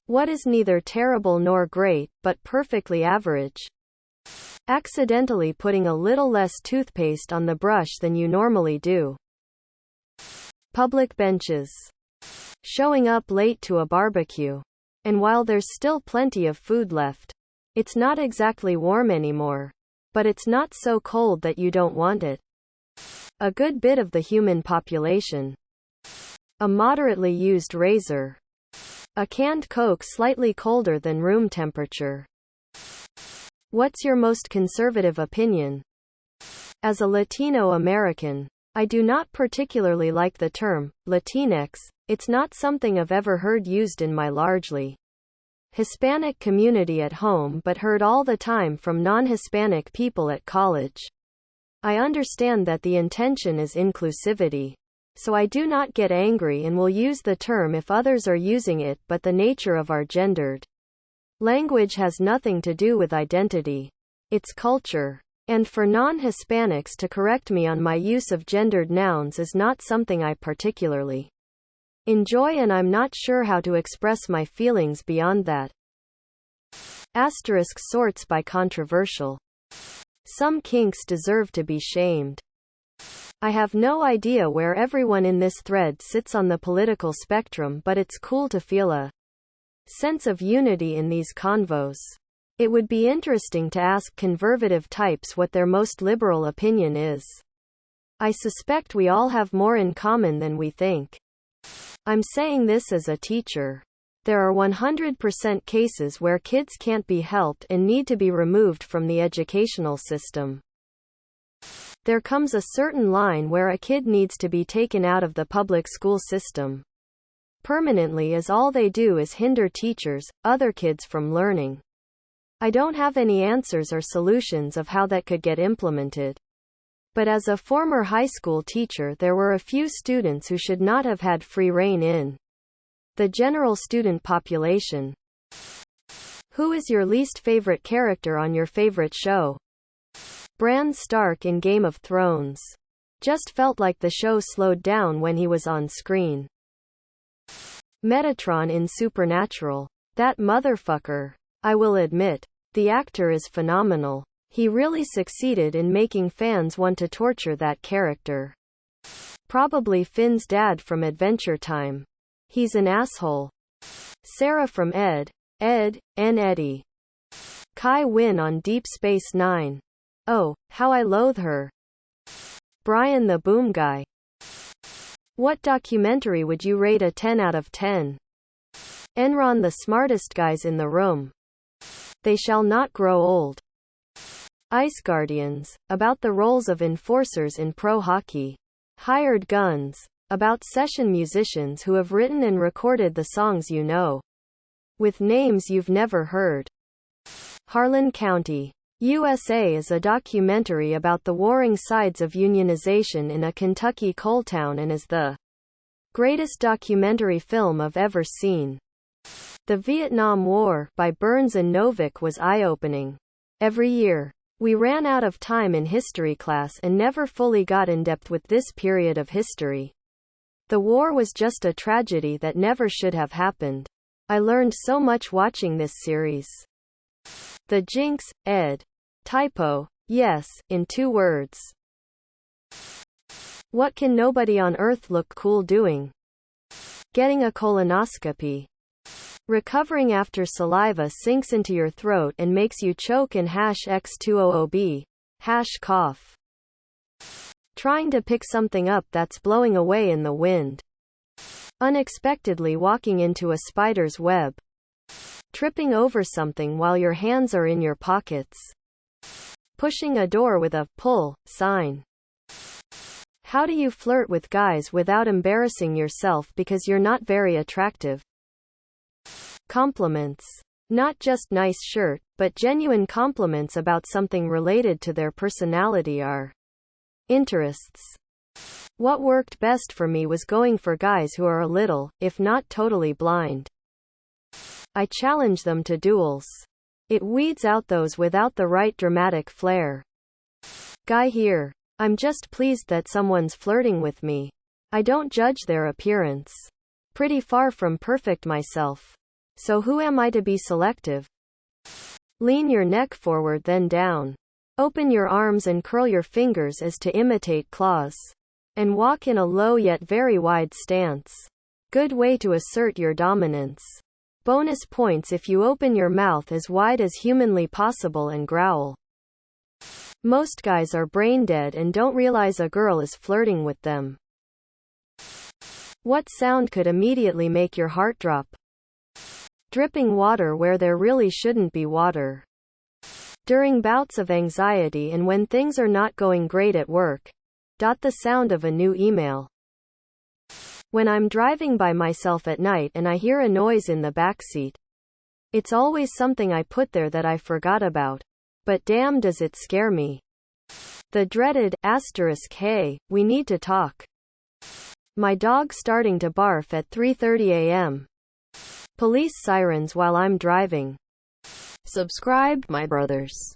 What is neither terrible nor great, but perfectly average? Accidentally putting a little less toothpaste on the brush than you normally do. Public benches. Showing up late to a barbecue. And while there's still plenty of food left, it's not exactly warm anymore, but it's not so cold that you don't want it. A good bit of the human population. A moderately used razor. A canned Coke slightly colder than room temperature. What's your most conservative opinion? As a Latino American, I do not particularly like the term Latinx. It's not something I've ever heard used in my largely Hispanic community at home, but heard all the time from non-Hispanic people at college. I understand that the intention is inclusivity, so I do not get angry and will use the term if others are using it, but the nature of our gendered language has nothing to do with identity. It's culture. And for non-Hispanics to correct me on my use of gendered nouns is not something I particularly enjoy, and I'm not sure how to express my feelings beyond that. Asterisk sorts by controversial. Some kinks deserve to be shamed. I have no idea where everyone in this thread sits on the political spectrum, but it's cool to feel a sense of unity in these convos. It would be interesting to ask conservative types what their most liberal opinion is. I suspect we all have more in common than we think. I'm saying this as a teacher. There are 100% cases where kids can't be helped and need to be removed from the educational system. There comes a certain line where a kid needs to be taken out of the public school system permanently, as all they do is hinder teachers, other kids from learning. I don't have any answers or solutions of how that could get implemented. But as a former high school teacher, there were a few students who should not have had free rein in the general student population. Who is your least favorite character on your favorite show? Bran Stark in Game of Thrones. Just felt like the show slowed down when he was on screen. Metatron in Supernatural. That motherfucker. I will admit, the actor is phenomenal. He really succeeded in making fans want to torture that character. Probably Finn's dad from Adventure Time. He's an asshole. Sarah from Ed, and Eddie. Kai Wynn on Deep Space Nine. Oh, how I loathe her. Brian the Boom Guy. What documentary would you rate a 10 out of 10? Enron, the smartest guys in the room. They shall not grow old. Ice Guardians, about the roles of enforcers in pro hockey. Hired Guns, about session musicians who have written and recorded the songs you know, with names you've never heard. Harlan County, USA is a documentary about the warring sides of unionization in a Kentucky coal town and is the greatest documentary film I've ever seen. The Vietnam War, by Burns and Novick, was eye-opening. Every year, we ran out of time in history class and never fully got in depth with this period of history. The war was just a tragedy that never should have happened. I learned so much watching this series. The Jinx, Ed. Typo. Yes, in 2 words. What can nobody on earth look cool doing? Getting a colonoscopy. Recovering after saliva sinks into your throat and makes you choke and #X2OOB. Cough. Trying to pick something up that's blowing away in the wind. Unexpectedly walking into a spider's web. Tripping over something while your hands are in your pockets. Pushing a door with a pull sign. How do you flirt with guys without embarrassing yourself because you're not very attractive? Compliments. Not just nice shirt, but genuine compliments about something related to their personality or interests. What worked best for me was going for guys who are a little, if not totally blind. I challenge them to duels. It weeds out those without the right dramatic flair. Guy here. I'm just pleased that someone's flirting with me. I don't judge their appearance. Pretty far from perfect myself. So who am I to be selective? Lean your neck forward then down. Open your arms and curl your fingers as to imitate claws. And walk in a low yet very wide stance. Good way to assert your dominance. Bonus points if you open your mouth as wide as humanly possible and growl. Most guys are brain dead and don't realize a girl is flirting with them. What sound could immediately make your heart drop? Dripping water where there really shouldn't be water. During bouts of anxiety and when things are not going great at work. The sound of a new email. When I'm driving by myself at night and I hear a noise in the backseat. It's always something I put there that I forgot about. But damn does it scare me. The dreaded, hey, we need to talk. My dog starting to barf at 3:30 a.m. Police sirens while I'm driving. Subscribe, my brothers.